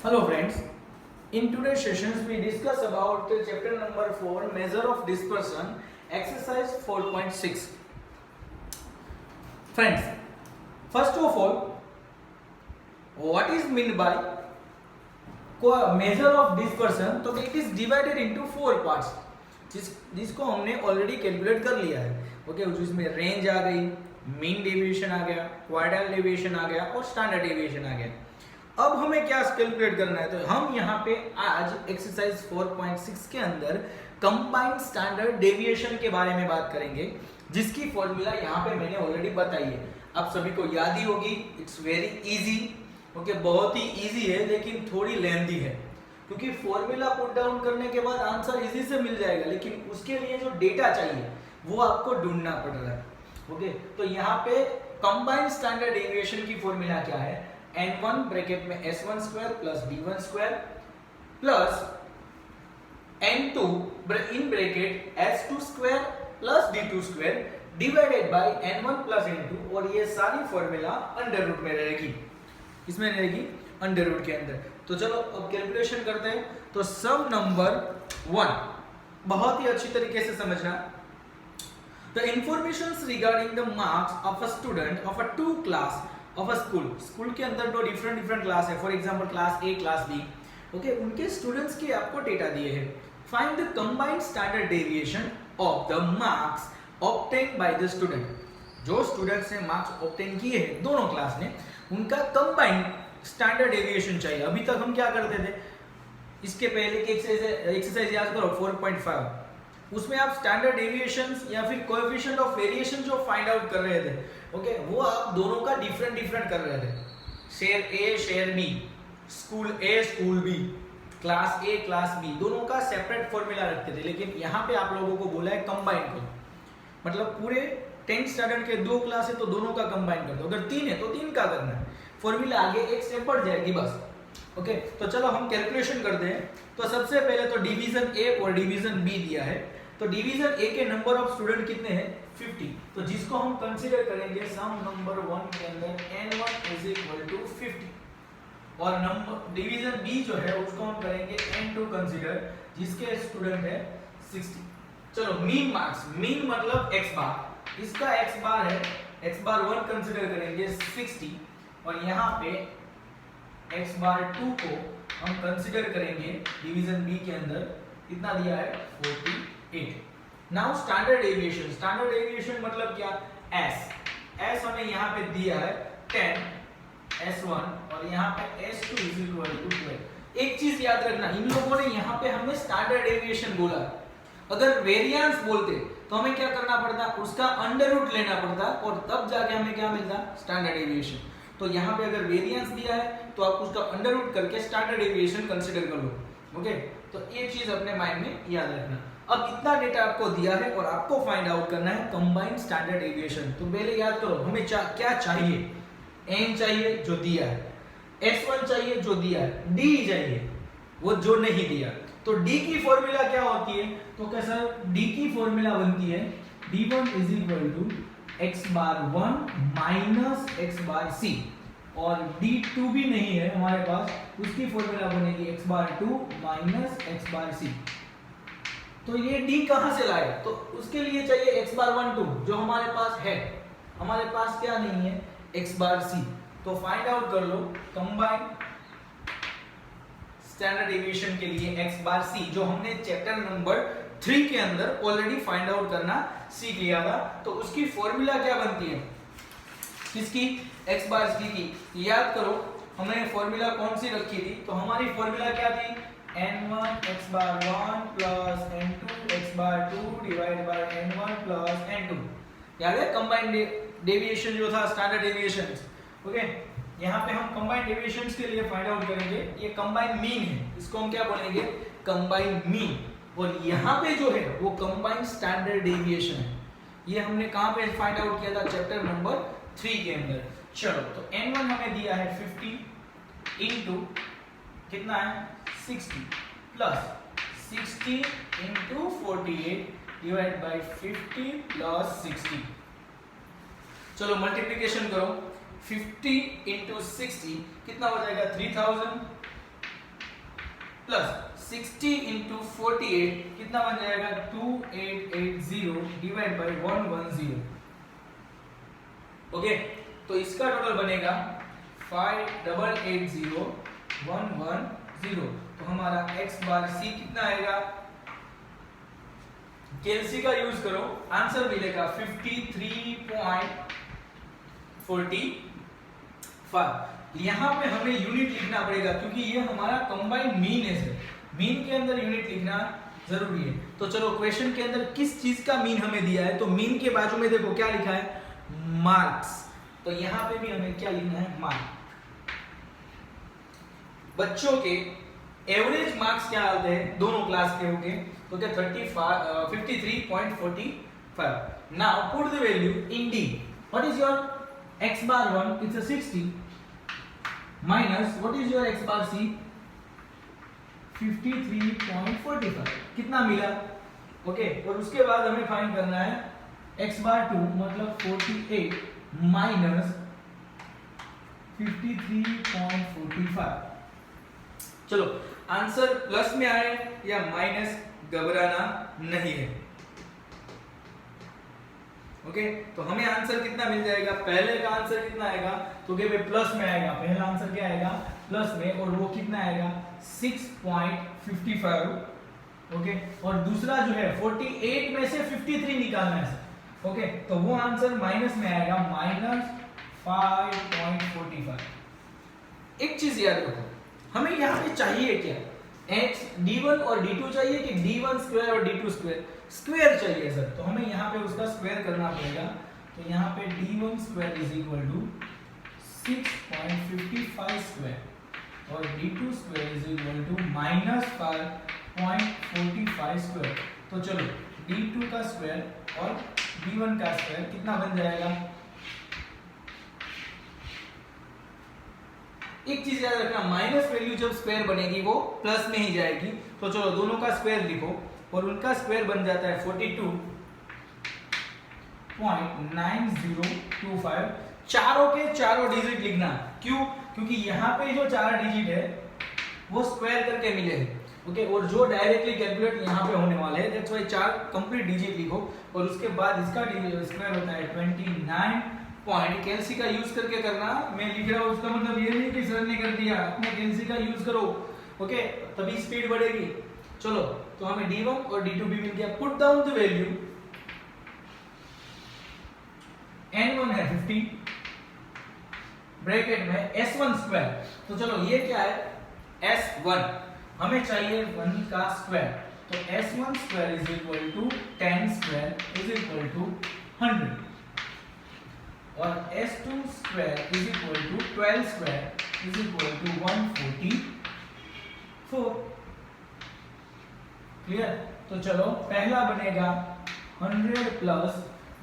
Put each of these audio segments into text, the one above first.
Hello friends, in today's sessions we discuss about chapter number 4 measure of dispersion exercise 4.6. Friends, first of all, what is meant by measure of dispersion? तो it is divided into 4 parts जिसको हमने already calculate कर लिया है. Okay, जिसमें range आ गई, mean deviation आ गया, quartile deviation आ गया और स्टैंडर्ड डेविएशन आ गया. अब हमें क्या कैलकुलेट करना है, तो हम यहाँ पे आज एक्सरसाइज 4.6 के अंदर कंबाइंड स्टैंडर्ड डेविएशन के बारे में बात करेंगे, जिसकी फॉर्मूला यहाँ पे मैंने ऑलरेडी बताई है. आप सभी को याद ही होगी. It's very easy. ओके, बहुत ही इजी है लेकिन थोड़ी लेंथी है, क्योंकि फॉर्मूला पुट डाउन करने के बाद आंसर इजी से मिल जाएगा, लेकिन उसके लिए जो डेटा चाहिए वो आपको ढूंढना पड़ रहा है. ओके, तो यहाँ पे कंबाइंड स्टैंडर्ड डेविएशन की फॉर्मूला क्या है? n1 ब्रैकेट में s1 square plus d1 square plus n2 in bracket s2 square plus d2 square divided by n1 plus n2, और ये सारी फॉर्मूला अंडर रूट में रहेगी. इसमें रहेगी अंडर रूट के अंदर. तो चलो अब कैलकुलेशन करते हैं. तो सम नंबर 1 बहुत ही अच्छी तरीके से समझना. The informations regarding the marks of a student of a two class of a school के अंदर दो डिफरेंट क्लास है. For example class A, class B. Okay, उनके स्टूडेंट्स के आपको डेटा दिए हैं. Find the combined standard deviation of the marks obtain by the student. जो स्टूडेंट्स ने मार्क्स ऑब्टेन किए हैं दोनों क्लास ने, उनका कंबाइंड स्टैंडर्ड डेविएशन चाहिए. अभी तक हम क्या करते थे, इसके पहले की एक्सरसाइज याद करो 4.5, उसमें आप स्टैंडर्ड डेविएशंस या फिर कोएफिशिएंट ऑफ वेरिएशन जो फाइंड आउट कर रहे थे, ओके, वो आप दोनों का डिफरेंट कर रहे थे. Share A, share B, school A, school B, class A, class B, दोनों का सेपरेट फॉर्मूला रखते थे. लेकिन यहाँ पे आप लोगों को बोला है कंबाइन करो, मतलब पूरे 10th स्टैंडर्ड के दो क्लास है तो दोनों का कंबाइन कर दो. अगर 3 है तो 3 का करना है. फॉर्मूला आगे एक स्टेप बढ़ जाएगी बस. ओके, तो चलो हम कैलकुलेशन करते हैं. तो सबसे पहले तो डिवीजन ए और डिवीजन बी दिया है. तो डिवीजन ए के नंबर ऑफ स्टूडेंट कितने हैं? 50. तो जिसको हम कंसीडर करेंगे सम नंबर 1 के अंदर n1 इज इक्वल टू 50, और नंबर डिवीजन बी जो है उसको हम करेंगे n2 कंसीडर, जिसके स्टूडेंट है 60. चलो मीन मार्क्स, मीन मतलब x बार, इसका x बार है, x बार 1 कंसीडर करेंगे 60, और यहाँ पे x बार 2 को हम कंसीडर करेंगे डिवीजन बी के अंदर, इतना दिया है 48. Now standard deviation. Standard deviation मतलब क्या? s हमें यहाँ पे दिया है 10 s1, और यहाँ पे s2 इज इक्वल टू 12. एक चीज याद रखना, इन लोगों ने यहाँ पे हमें स्टैंडर्ड डेविएशन बोला. अगर वेरिएंस बोलते तो हमें क्या करना पड़ता? उसका अंडर रूट लेना पड़ता, और तब जाके हमें क्या मिलता? Standard deviation. तो यहाँ पे अगर वेरिएंस दिया है तो आप उसका अंडर रूट करके स्टैंडर्ड डेविएशन कंसीडर कर लो. ओके, तो ये चीज अपने माइंड में याद रखना. अब इतना डेटा आपको दिया है और आपको फाइंड आउट करना है कंबाइंड स्टैंडर्ड डेविएशन. तो पहले याद करो हमें क्या चाहिए? n चाहिए जो दिया है, s1 चाहिए जो दिया है, d चाहिए वो जो नहीं दिया. तो d की फॉर्मूला क्या होती है? तो कैसा d की फॉर्मूला बनती है d1 is equal to x bar 1 minus x bar c, और d2 भी नहीं है हमारे पास, उसकी फॉर्मूला बनेगी x बार 2 माइनस x बार c. तो ये d कहां से लाए? तो उसके लिए चाहिए x बार 1 2 जो हमारे पास है. हमारे पास क्या नहीं है? x bar c. तो फाइंड आउट कर लो कंबाइंड स्टैंडर्ड डेविएशन के लिए x बार c, जो हमने चैप्टर नंबर 3 के अंदर ऑलरेडी फाइंड आउट करना सीख लिया था. तो उसकी फॉर्मूला क्या बनती है? किसकी? x बार c की. याद करो हमने फॉर्मूला कौन सी रखी थी? तो हमारी फॉर्मूला क्या थी? n1 x bar 1 plus n2 x bar 2 divide by n1 plus n2. याद है कंबाइंड डेविएशन जो था, स्टैंडर्ड डेविएशंस. ओके, यहाँ पे हम कंबाइंड डेविएशंस के लिए फाइंड आउट करेंगे. ये कंबाइंड मीन है, इसको हम क्या बोलेंगे? Combined mean. और यहाँ पे जो है वो कंबाइंड स्टैंडर्ड डेविएशन है. ये हमने कहाँ पे फाइंड आउट किया था? चैप्टर नंबर 3 के अंदर. चलो, तो n1 हमें दिया है 50 इनटू कितना है? 60 plus 60 into 48 divide by 50 plus 60. चलो मल्टीप्लिकेशन करो. 50 इंटू 60 कितना हो जाएगा? 3000 प्लस 60 इंटू 48 कितना बन जाएगा 2880 डिवाइड बाई 110। ओके, तो इसका टोटल बनेगा 5880 तो हमारा x बार c कितना आएगा, केएलसी का यूज करो, आंसर मिलेगा 53.45। यहाँ पे हमें यूनिट लिखना पड़ेगा क्योंकि ये हमारा कंबाइंड मीन है सर, मीन के अंदर यूनिट लिखना जरूरी है। तो चलो क्वेश्चन के अंदर किस चीज का मीन हमें दिया है, तो मीन के बाजू में देखो क्या लिखा है, मार्क्स, तो यहाँ पे भी हमें क्या लिखना है, मार्क्स। बच्चों के एवरेज मार्क्स क्या आते हैं दोनों क्लास के होंगे, तो क्या 53.45। Now put the value in D, what is your x bar 1, it's a 60 minus what is your x bar c, 53.45 कितना मिला। ओके, और उसके बाद हमें फाइंड करना है x bar 2 मतलब 48 माइनस 53.45। चलो आंसर प्लस में आए या माइनस, घबराना नहीं है। ओके, तो हमें आंसर कितना मिल जाएगा, पहले का आंसर कितना आएगा, तो क्या प्लस में आएगा, पहला आंसर क्या आएगा प्लस में, और वो कितना आएगा 6.55। ओके, और दूसरा जो है 48 में से 53 निकालना है। ओके, तो वो आंसर माइनस में आएगा -5.45। एक चीज याद रखो, हमें यहाँ पे चाहिए क्या, x d1 और d2 चाहिए कि d1 स्क्वायर और d2 स्क्वायर, स्क्वायर चाहिए सर, तो हमें यहाँ पे उसका स्क्वायर करना पड़ेगा। तो यहाँ पे d1 square is equal to 6.55 square और d2 square is equal to -5.45 square. तो चलो d2 का स्क्वायर और d1 का स्क्वायर कितना बन जाएगा। एक चीज याद रखना, माइनस वैल्यू जब स्क्वायर बनेगी वो प्लस में ही जाएगी। तो चलो दोनों का स्क्वायर लिखो और उनका स्क्वायर बन जाता है 42.9025। चारों के चारों डिजिट लिखना, क्यों, क्योंकि यहाँ पे जो 4 डिजिट है वो स्क्वायर करके मिले हैं। ओके, और जो डायरेक्टली कैलकुलेट यहाँ पे होने वाले हैं, दैट्स व्हाई 4 कंप्लीट डिजिट लिखो और उसके बाद इसका स्क्वायर होता है 29 पॉइंट। केएलसी का यूज करके करना, मैं लिख रहा हूं उसका मतलब ये नहीं कि सर ने कर दिया, अपने केएलसी का यूज करो। ओके, तभी स्पीड बढ़ेगी। चलो, तो हमें d1 और d2 भी मिल गया। Put down the value, n1 है 50 ब्रैकेट में s1 स्क्वायर। तो चलो ये क्या है s1, हमें चाहिए 1 का स्क्वायर, तो s1 square is equal to 10 square is equal to 100 और s2 square is equal to 12 square is equal to 144। Clear. तो चलो पहला बनेगा 100 प्लस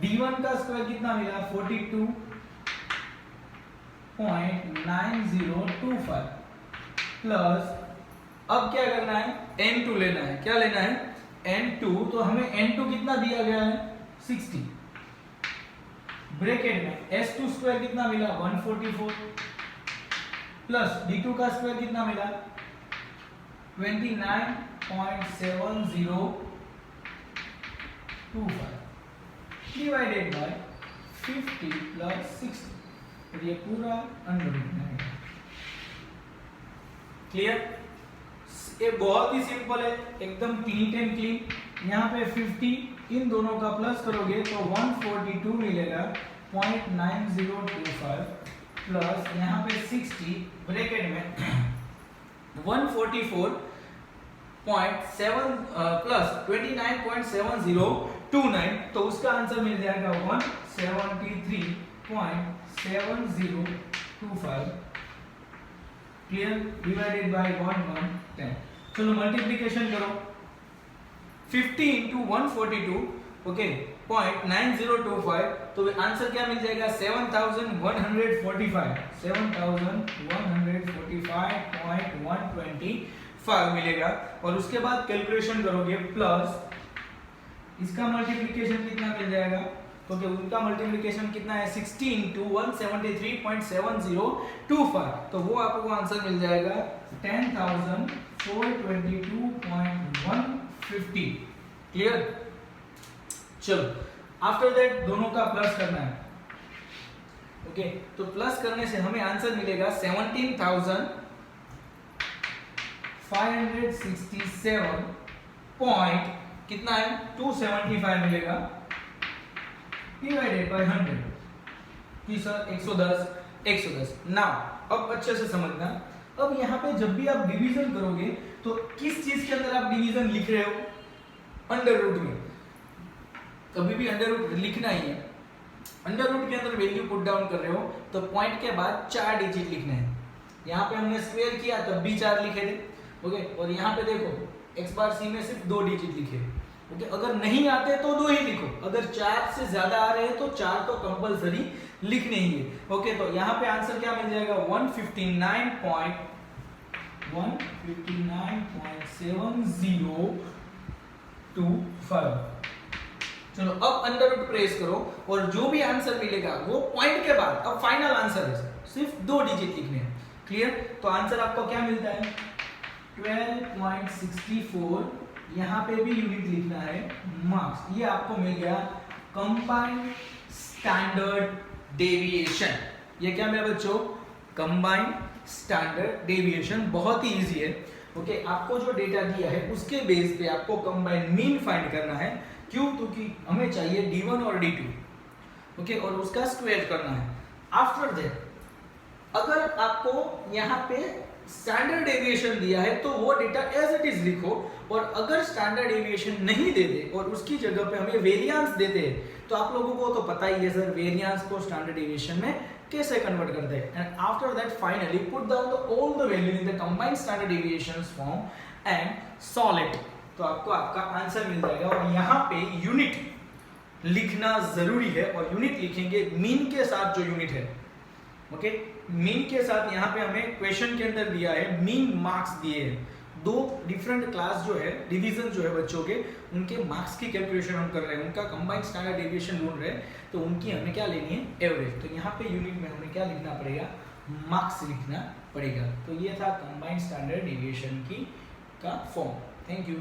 d1 का स्क्वायर कितना मिला 42.9025 प्लस, अब क्या करना है n2 लेना है। क्या लेना है n2, तो हमें n2 कितना दिया गया है 60 ब्रैकेट में s2 स्क्वायर कितना मिला 144 प्लस d2 का स्क्वायर कितना मिला 29.7025 डिवाइडेड बाय 50 प्लस 60, तो ये पूरा अंडर रूट में आएगा। क्लियर, ये बहुत ही सिंपल है, एकदम नीट एंड क्लीन। यहाँ पे 50 इन दोनों का प्लस करोगे तो 142 मिलेगा 0.9025 प्लस यहाँ पे 60 ब्रैकेट में 144.7 प्लस 29.7029, तो उसका आंसर मिल जाएगा 173.7025। Clear, divided by 110। चलो मल्टीप्लिकेशन करो, 50 into 142, ओके 0.9025, तो आंसर क्या मिल जाएगा 7145.125 मिलेगा। और उसके बाद कैलकुलेशन करोगे प्लस इसका मल्टीप्लिकेशन कितना मिल जाएगा, क्योंकि उनका मल्टीप्लिकेशन कितना है 60 into 173.7025, तो वो आपको आंसर मिल जाएगा 10,400 422.150। क्लियर? चलो आफ्टर दैट दोनों का प्लस करना है। ओके तो प्लस करने से हमें आंसर मिलेगा 17,567 पॉइंट कितना है 275 मिलेगा डिवाइडेड बाय 100 कि सर 110 नाउ अब अच्छे से समझना। अब यहाँ पे जब भी आप डिवीजन करोगे तो किस चीज के अंदर आप डिवीजन लिख रहे हो? अंडर रूट में। कभी भी अंडर रूट लिखना ही है। अंडर रूट के अंदर वैल्यू पुट डाउन कर रहे हो तो पॉइंट के बाद 4 डिजिट लिखने हैं। यहाँ पे हमने स्क्वायर किया तब भी 4 लिखे थे। ओके और यहाँ पे देखो x बार c में सिर्फ 2 डिजिट लिखे। ओके अगर नहीं आते तो 2 ही लिखो, अगर 4 से ज्यादा आ रहे हैं तो 4 तो कंपलसरी लिखने ही है। ओके तो यहाँ पे आंसर क्या मिल जाएगा 159.7025। चलो अब अंडर रूट प्रेस करो और जो भी आंसर मिलेगा वो पॉइंट के बाद अब फाइनल आंसर है, सिर्फ 2 डिजिट लिखने हैं। क्लियर? तो आंसर आपको क्या मिलता है 12.64। यहाँ पे भी यूनिट लिखना है मार्क्स। ये आपको मिल गया कंबाइंड स्टैंडर्ड डेविएशन। ये क्या मेरे बच्चों? Combined standard deviation. बहुत ही इजी है। ओके आपको जो डेटा दिया है उसके बेस पे आपको कंबाइंड मीन फाइंड करना है। क्यों? क्योंकि हमें चाहिए D1 और D2। ओके और उसका स्क्वायर करना है। आफ्टर दैट अगर आपको यहाँ पे स्टैंडर्ड डेविएशन दिया है तो वो डेटा एज इट इज लिखो, और अगर स्टैंडर्ड डेविएशन नहीं देते और उसकी जगह पे हमें वेरिएंस देते हैं तो आप लोगों को तो पता ही है सर वेरिएंस को स्टैंडर्ड डेविएशन में कैसे कन्वर्ट करते हैं। And after that finally put down all the value in the combined standard deviations form and solve it. तो आपको आपका आंसर मिल जाएगा। और यहाँ पे यूनिट लिखना जरूरी है और यूनिट लिखेंगे मीन के साथ जो यूनिट है। ओके मीन के साथ यहाँ पे हमें क्वेश्चन के अंदर दिया है मीन मार्क्स दिए हैं। 2 डिफरेंट क्लास जो है डिवीजन जो है बच्चों के उनके मार्क्स की कैलकुलेशन हम कर रहे हैं, उनका कंबाइंड स्टैंडर्ड डेविएशन ढूंढ रहे हैं तो उनकी हमें क्या लेनी है एवरेज। तो यहाँ पे यूनिट में हमें क्या लिखना पड़ेगा मार्क्स लिखना पड़ेगा। तो ये था कंबाइंड स्टैंडर्ड डेविएशन की का फॉर्म। Thank you.